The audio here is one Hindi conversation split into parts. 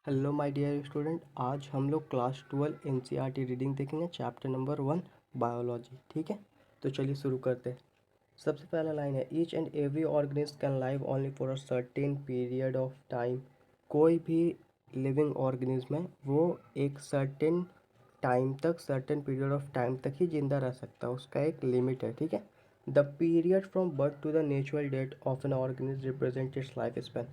हेलो माय डियर स्टूडेंट, आज हम लोग क्लास 12 एनसीईआरटी रीडिंग देखेंगे। Chapter number 1 biology. ठीक है, तो चलिए शुरू करते हैं। सबसे पहला लाइन है, each and every organism can live only for a certain period of time. कोई भी लिविंग ऑर्गेनिज्म है वो एक सर्टेन टाइम तक, सर्टेन पीरियड ऑफ टाइम तक ही जिंदा रह सकता है, उसका एक लिमिट है। ठीक है, the period from birth to the natural death of an organism represent its life span.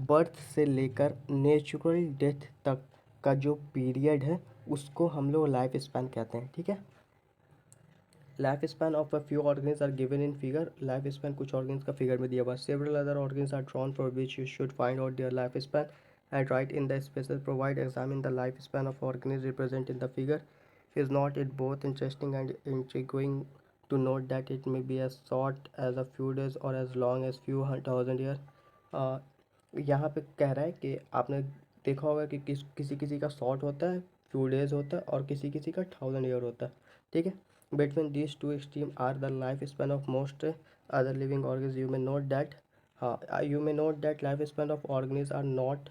Birth से लेकर नेचुरल डेथ तक का जो पीरियड है उसको हम लोग लाइफ स्पैन कहते हैं। ठीक है, life span of a few organs are given in figure. Life span कुछ ऑर्गेन्स का फिगर में दिया हुआ। Several other organs are drawn for which you should find out their life span and write in the spaces provide examine the life span of organs represent in the figure. Is not it both interesting and intriguing to note that it may be as short as a few days or as long as few thousand years। यहाँ पे कह रहा है कि आपने देखा होगा कि किसी किसी का शॉर्ट होता है, फ्यू डेज होता है, और किसी किसी का 1000 ईयर होता है। ठीक है, between these two extreme are the life span of most other living organism. You may note that, हाँ, you may note that life span of organism are not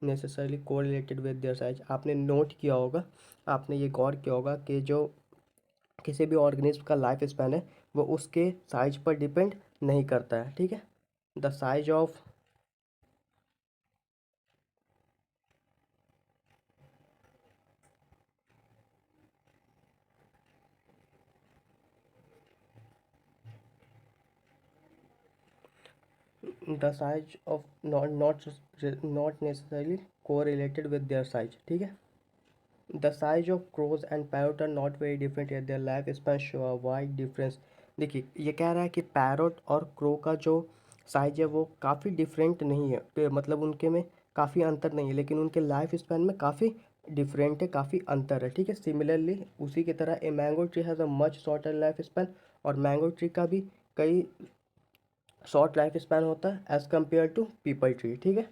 necessarily correlated with their size. आपने नोट किया होगा, आपने ये गौर किया होगा कि जो किसी भी ऑर्गेनिज्म का लाइफ स्पैन है वो उसके साइज पर डिपेंड नहीं करता है। ठीक है, the size of the size of not necessarily correlated with their size. ठीक है, the size of crows and parrot are not very different at their life span show a wide difference. देखिए, ये कह रहा है कि पैरोट और क्रो का जो साइज है वो काफ़ी डिफरेंट नहीं है, मतलब उनके में काफ़ी अंतर नहीं है, लेकिन उनके लाइफ स्पैन में काफ़ी डिफरेंट है, काफ़ी अंतर है। ठीक है, सिमिलरली उसी की तरह a mango tree has a much shorter life span, और मैंगो ट्री का भी कई शॉर्ट लाइफ स्पैन होता है as compared to peepal tree. ठीक है,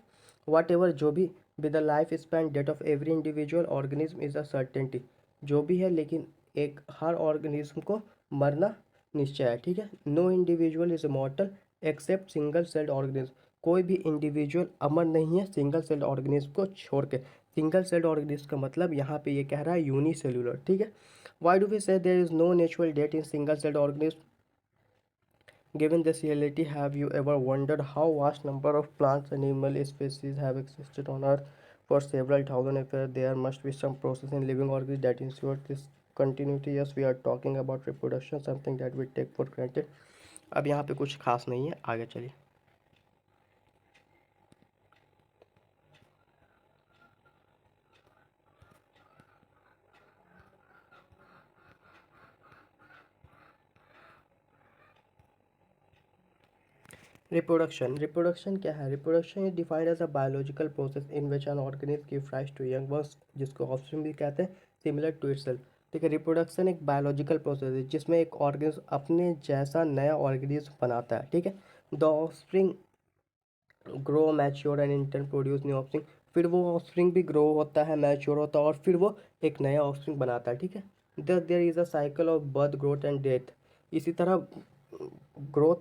वाट एवर जो भी, with the life span death of every individual organism is a certainty. जो भी है, लेकिन एक हर ऑर्गेनिज्म को मरना निश्चय है। ठीक है, no individual is immortal except single celled organism. कोई भी इंडिविजुअल अमर नहीं है सिंगल सेल्ड ऑर्गेनिज्म को छोड़ के। सिंगल सेल्ड ऑर्गेनिज्म का मतलब यहाँ पे ये कह रहा है यूनिसेल्युलर। ठीक है, why do we say there is no natural death in single celled organism? Given this reality, have you ever wondered how vast number of plants and animal species have existed on Earth for several thousand years? There must be some process in living organisms that ensure this continuity. Yes, we are talking about reproduction, something that we take for granted. अब यहाँ पे कुछ खास नहीं है, आगे चलिए। रिप्रोडक्शन क्या है? Reproduction is defined as a biological process in which an organism give rise to young ones, जिसको ऑफस्प्रिंग भी कहते हैं, सिमिलर टू इटसेल्फ। ठीक है, रिप्रोडक्शन एक बायोलॉजिकल प्रोसेस है जिसमें एक ऑर्गेनिज्म अपने जैसा नया ऑर्गेनिज्म बनाता है। ठीक है, the offspring grow, mature and in turn produce new offspring. फिर वो ऑफस्प्रिंग भी ग्रो होता है, मैच्योर होता है, और फिर वो एक नया ऑफस्प्रिंग बनाता है। ठीक है, there is a cycle of birth, growth and death. इसी तरह ग्रोथ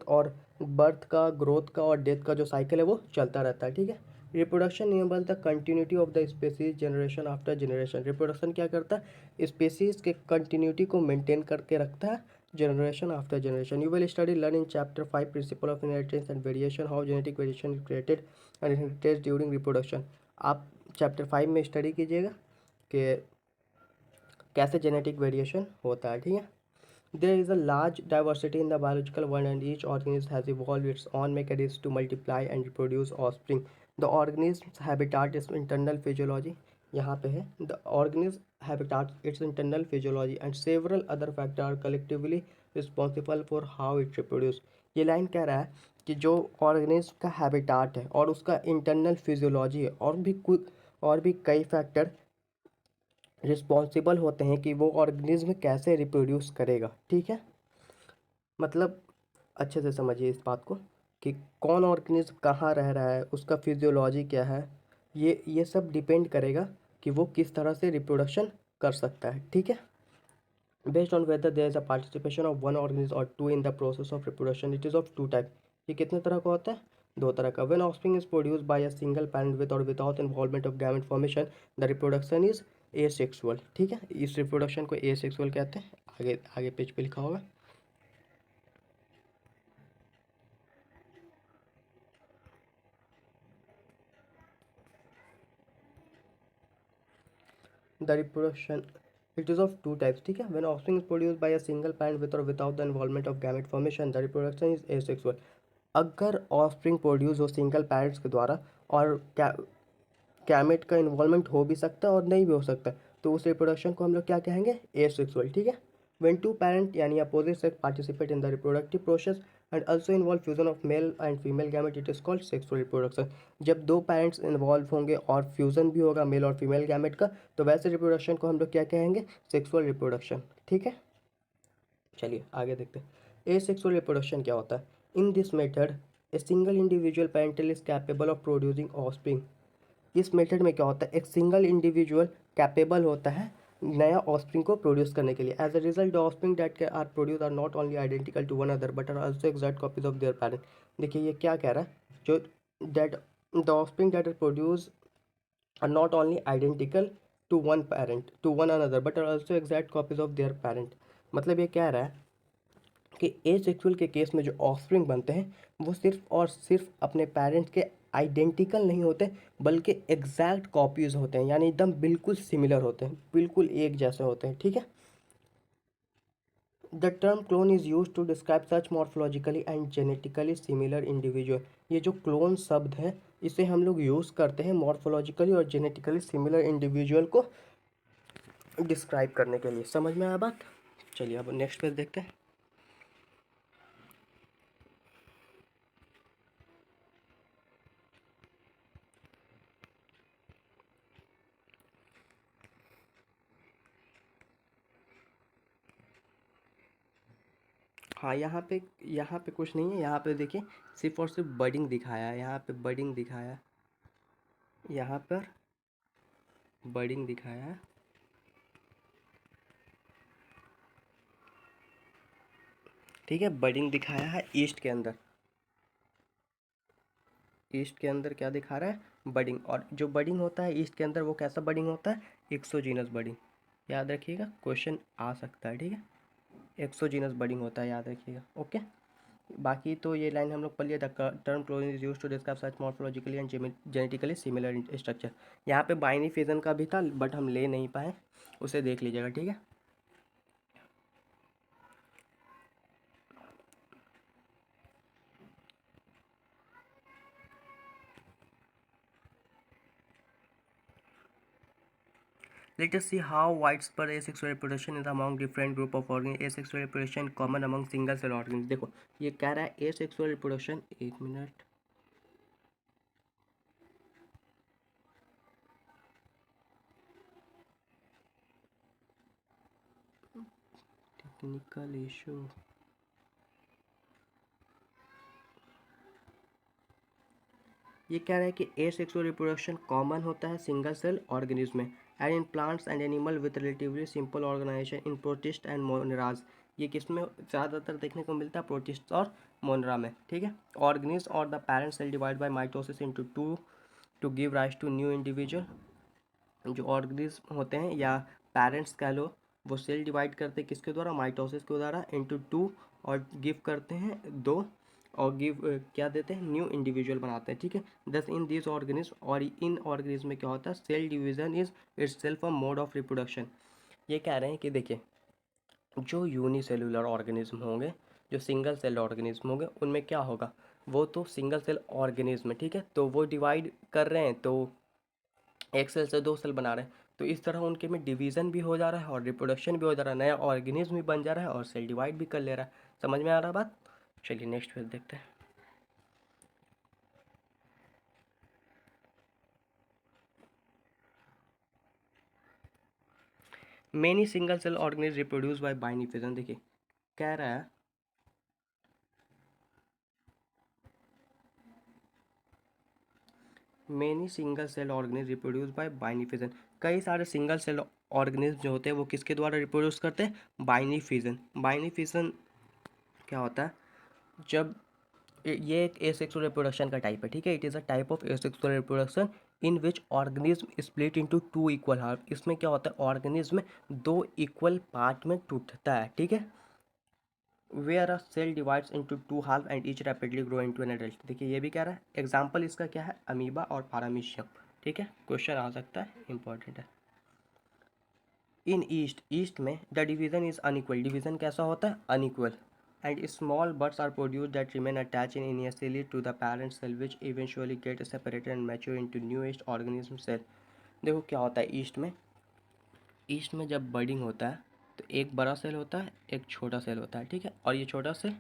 का और डेथ का जो साइकिल है वो चलता रहता है। ठीक है, reproduction enable the continuity of the species generation after generation. Reproduction क्या करता है? स्पेसीज के कंटिन्यूटी को मेंटेन करके रखता है generation after generation. You will study learn in chapter 5 principle of inheritance and variation, how genetic variation is created and inherited during reproduction. आप चैप्टर 5 में स्टडी कीजिएगा कि कैसे जेनेटिक वेरिएशन होता है। ठीक है, there is a large diversity in the biological world and each organism has evolved its own mechanisms to multiply and reproduce offspring. The organism's habitat is internal physiology, यहाँ पे है, the organism habitat, its internal physiology and several other factors are collectively responsible for how it reproduce। ये लाइन कह रहा है कि जो ऑर्गेनिज्म का हैबिटाट है और उसका इंटरनल फिजियोलॉजी है, और भी कई फैक्टर रिस्पॉन्सिबल होते हैं कि वो ऑर्गेनिज्म कैसे रिप्रोड्यूस करेगा। ठीक है, मतलब अच्छे से समझिए इस बात को कि कौन ऑर्गेनिज्म कहाँ रह रहा है, उसका फिजियोलॉजी क्या है, ये सब डिपेंड करेगा कि वो किस तरह से रिप्रोडक्शन कर सकता है। ठीक है, based on whether there is a participation of one organism और two in the process of reproduction, it is of two type. ये कितने तरह का होता है? दो तरह का। When offspring is produce by a single parent with और without involvement of gamete formation the reproduction is asexual. ठीक है, इस रिप्रोडक्शन को एसेक्सुअल कहते हैं। आगे आगे पेज पे लिखा होगा। The reproduction it is of two types. ठीक है, when offspring is produce by a single parent with और without the involvement of gamete formation the reproduction is asexual. अगर ऑफस्प्रिंग प्रोड्यूस हो सिंगल पेरेंट्स के द्वारा और गैमेट का इन्वॉल्वमेंट हो भी सकता है और नहीं भी हो सकता है, तो उस रिप्रोडक्शन को हम लोग क्या कहेंगे, एसेक्सुअल। ठीक है, व्हेन टू पेरेंट यानी opposite sex participate in the reproductive process and also involve fusion of male and female gamete it is called sexual reproduction. जब दो पेरेंट्स इन्वॉल्व होंगे और फ्यूजन भी होगा मेल और फीमेल गैमेट का, तो वैसे रिप्रोडक्शन को हम लोग क्या कहेंगे, सेक्सुअल रिप्रोडक्शन। ठीक है, चलिए आगे देखते हैं एसेक्सुअल रिप्रोडक्शन क्या होता है। In this method a single individual parental is capable of producing offspring. इस मेथड में क्या होता है, एक सिंगल इंडिविजुअल कैपेबल होता है नया ऑफस्प्रिंग को प्रोड्यूस करने के लिए। As a result the offspring that are produce are not only identical to one other but are also exact copies of their parent. देखिए ये क्या कह रहा है, जो that the offspring that are produce are not only identical to one parent to one another but are also exact copies of their parent. मतलब ये कह रहा है कि एसेक्सुअल के केस में जो ऑफस्प्रिंग बनते हैं वो सिर्फ और सिर्फ अपने पेरेंट्स के आइडेंटिकल नहीं होते बल्कि एग्जैक्ट कॉपीज होते हैं, यानी एकदम बिल्कुल सिमिलर होते हैं, बिल्कुल एक जैसे होते हैं। ठीक है, the term clone is use to describe such morphologically and genetically similar individual. ये जो क्लोन शब्द है इसे हम लोग यूज़ करते हैं मॉर्फोलॉजिकली और जेनेटिकली सिमिलर इंडिविजुअल को डिस्क्राइब करने के लिए। समझ में आया बात। चलिए अब नेक्स्ट पेज देखते हैं। हाँ, यहाँ पे कुछ नहीं है, यहाँ पे देखिए सिर्फ और सिर्फ बडिंग दिखाया है, यहाँ पे बडिंग दिखाया है, यहाँ पर बडिंग दिखाया है। ठीक है, बडिंग दिखाया है ईस्ट के अंदर। ईस्ट के अंदर क्या दिखा रहा है, बडिंग। और जो बडिंग होता है ईस्ट के अंदर वो कैसा बडिंग होता है, एक्सोजीनस बडिंग। याद रखिएगा, क्वेश्चन आ सकता है। ठीक है, एक्सोजीनस बडिंग होता है, याद रखिएगा। ओके, बाकी तो ये लाइन हम लोग पढ़ लिया था। Term clone is use to describe such morphologically and genetically similar structure. यहाँ पे बाइनरी फिजन का भी था बट हम ले नहीं पाए, उसे देख लीजिएगा। ठीक है, let us see how widespread asexual reproduction is among different group of organs. Asexual reproduction common among single cell organs। देखो ये कह रहा है asexual reproduction, एक मिनट, टेक्निकल इशू। ये कह रहा है कि एसेक्सुअल रिप्रोडक्शन कॉमन होता है सिंगल सेल ऑर्गेनिज्म में and in plants and animal with relatively simple organization in protist and monerans. ये किस में ज़्यादातर देखने को मिलता है, प्रोटिस्ट और मोनरा में। ठीक है, ऑर्गेनिज्म और the parent cell divide by mitosis into two to give rise to new individual. जो ऑर्गेनिज्म होते हैं या पेरेंट्स कह लो, वो सेल डिवाइड करते हैं किसके द्वारा, माइटोसिस के द्वारा, इनटू टू, और गिव करते हैं दो, और गिव क्या देते हैं, न्यू इंडिविजुअल बनाते हैं। ठीक है, दस इन दिस ऑर्गेनिज्म, और इन ऑर्गेनिज्म में क्या होता है, cell division is itself a mode of reproduction. ये कह रहे हैं कि देखिए जो यूनिसेलुलर ऑर्गेनिज्म होंगे, जो सिंगल सेल ऑर्गेनिज्म होंगे, उनमें क्या होगा, वो तो सिंगल सेल ऑर्गेनिज्म है। ठीक है, तो वो डिवाइड कर रहे हैं तो एक सेल से दो सेल बना रहे हैं, तो इस तरह उनके में डिवीजन भी हो जा रहा है और रिप्रोडक्शन भी हो जा रहा है, नया ऑर्गेनिज्म भी बन जा रहा है और सेल डिवाइड भी कर ले रहा है। समझ में आ रहा है बात। चलिए नेक्स्ट पेज देखते हैं। Many single cell organism reproduce by binary fission. देखिए कह रहा है many single cell organism reproduce by binary fission. कई सारे सिंगल सेल ऑर्गेनिज्म जो होते हैं वो किसके द्वारा रिप्रोड्यूस करते हैं, बाइनरी फिजन। बाइनरी फिजन क्या होता है, जब ये एक एसेक्सुअल रिप्रोडक्शन का टाइप है, ठीक है। It is a type of asexual reproduction in which organism split into two equal half. इसमें क्या होता है, ऑर्गेनिज्म दो इक्वल पार्ट में टूटता है, ठीक है। Where a cell divides into two half and each rapidly grow into an adult. देखिए ये भी कह रहा है, एग्जाम्पल इसका क्या है, अमीबा और पारामीशियम, ठीक है। क्वेश्चन आ सकता है, इंपॉर्टेंट है। इन ईस्ट, ईस्ट में द डिवीजन इज अनइक्वल, डिवीजन कैसा होता है, unequal, and small buds are produce that remain attach in initially to the parent cell which eventually get separated and mature into new yeast organism cell. देखो क्या होता है ईस्ट में, ईस्ट में जब बर्डिंग होता है तो एक बड़ा सेल होता है, एक छोटा सेल होता है, ठीक है। और ये छोटा सेल,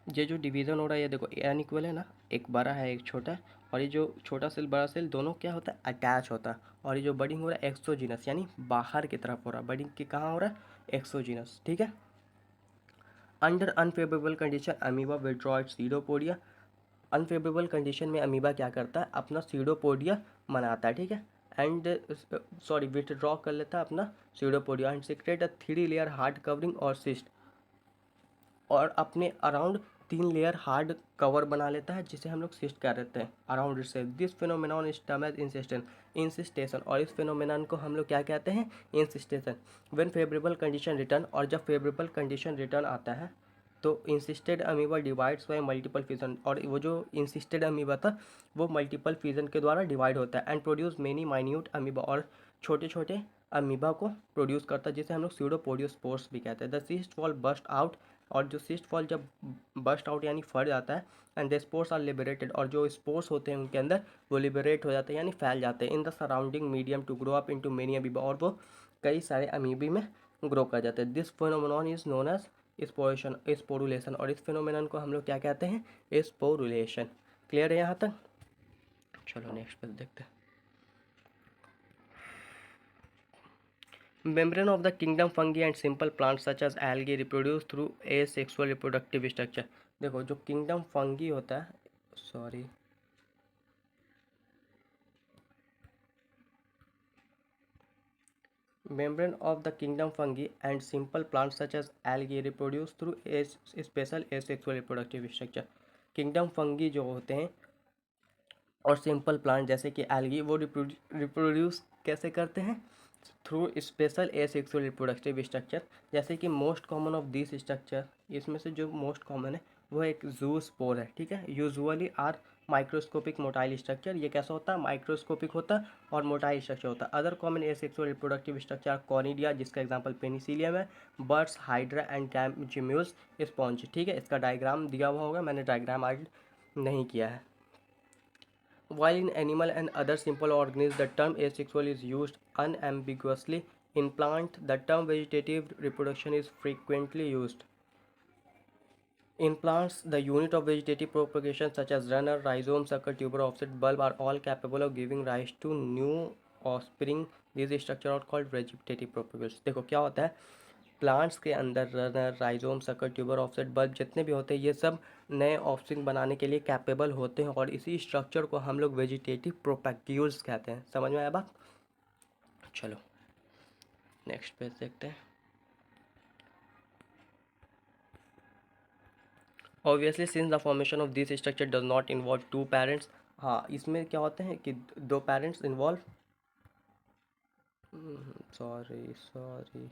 ये जो डिवीज़न हो रहा है ये देखो अनइक्वल है ना, एक बड़ा है एक छोटा है, और ये जो छोटा सेल बड़ा सेल दोनों क्या होता है, अटैच होता है। और ये जो बडिंग हो रहा है एक्सोजीनस, यानी बाहर की तरफ हो रहा है, बडिंग के कहाँ हो रहा है, एक्सोजीनस, ठीक है। Under unfavourable condition amoeba withdraw it's pseudopodia. Unfavourable condition में अमीबा क्या करता है, अपना सीडोपोडिया बनाता है, ठीक है। एंड सॉरी विथड्रॉ कर लेता है अपना pseudopodia and secret a 3 layer hard covering और सिस्ट, और अपने अराउंड 3 लेयर हार्ड कवर बना लेता है जिसे हम लोग सिस्ट कह देते हैं around itself. This phenomenon is term as encystation, और इस फिनोमेनॉन को हम लोग क्या कहते हैं, encystation. When favourable condition return, और जब फेवरेबल कंडीशन रिटर्न आता है तो encysted amoeba divides by multiple fission, और वो जो इंसिस्टेड अमीबा था वो मल्टीपल फिजन के द्वारा डिवाइड होता है and produce many minute amoeba, और छोटे छोटे अमीबा को प्रोड्यूस करता है जिसे हम लोग स्यूडोपोडियोस्पोर्स भी कहते हैं। The cyst wall burst out, और जो सिस्ट फॉल जब बस्ट आउट यानी फट जाता है, and the spores are liberated, और जो स्पोर्स होते हैं उनके अंदर वो लिबरेट हो जाते हैं यानी फैल जाते हैं in the surrounding medium to grow up into many amoeba, और वो कई सारे अमीबी में ग्रो कर जाते हैं। This phenomenon is known as sporulation, और इस फिनोमेनॉन को हम लोग क्या कहते हैं, स्पोरुलेशन। क्लियर है यहाँ तक, चलो नेक्स्ट पे देखते हैं। Membrane of the kingdom fungi and simple plants such as algae reproduce through asexual reproductive structure। देखो जो किंगडम फंगी होता है, sorry membrane of the kingdom fungi and simple plants such as algae reproduce through a special asexual reproductive structure। Kingdom fungi जो होते हैं और सिंपल प्लांट जैसे कि एल्गी, वो रिप्रोड्यूस कैसे करते हैं, through special asexual reproductive structure. जैसे कि most common of this structure, इसमें से जो मोस्ट कॉमन है वो एक जूस्पोर है, ठीक है। Usually are microscopic motile structure, ये कैसा होता है, माइक्रोस्कोपिक होता है और मोटाइल स्ट्रक्चर होता है। Other common asexual reproductive structure conidia, जिसका एग्जांपल पेनिसिलियम है, बर्ड्स, हाइड्रा एंड कैम्जिम्यूज स्पॉन्ज, ठीक है। इसका डायग्राम दिया हुआ होगा, मैंने डायग्राम आज नहीं किया है। While in animal and other simple organisms the term asexual is used unambiguously, in plant the term vegetative reproduction is frequently used. In plants, the unit of vegetative propagation such as runner, rhizome, sucker, tuber, offset, bulb are all capable of giving rise to new offspring. These structures are called vegetative propagules। देखो क्या होता है, प्लांट्स के अंदर runner, rhizome, sucker, tuber, offset, bulb जितने भी होते हैं ये सब नए ऑफस्प्रिंग बनाने के लिए कैपेबल होते हैं, और इसी स्ट्रक्चर को हम लोग वेजिटेटिव प्रोपैक्यूल्स कहते हैं। समझ में आया बात, चलो नेक्स्ट पेज देखते हैं। Obviously since the formation of this structure does not involve two parents, हाँ इसमें क्या होते हैं कि दो पेरेंट्स इन्वॉल्व, सॉरी सॉरी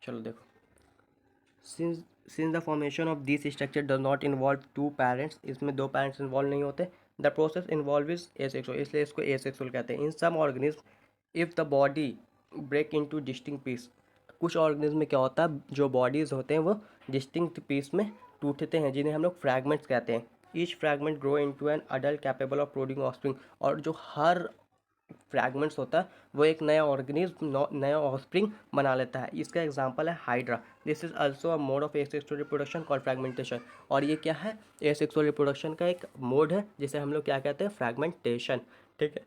चलो देखो, since the formation of this structure does not involve two parents, इसमें दो पेरेंट्स इन्वॉल्व नहीं होते, the process involve is asexual, इसलिए इसको एसेक्सुअल कहते हैं। In some organism if the body break into distinct piece, कुछ ऑर्गेनिज्म में क्या होता है, जो बॉडीज होते हैं वो डिस्टिंक्ट पीस में टूटते हैं जिन्हें हम लोग फ्रैगमेंट्स कहते हैं। Each fragment grow into an adult capable of producing offspring, और जो हर फ्रैगमेंट्स होता है वो एक नया ऑर्गेनिज्म नया ऑफस्प्रिंग बना लेता है। इसका एग्जांपल है hydra. This is also a mode of asexual reproduction called fragmentation, और ये क्या है, एसेक्सुअल रिप्रोडक्शन का एक मोड है जिसे हम लोग क्या कहते हैं, फ्रैगमेंटेशन, ठीक है।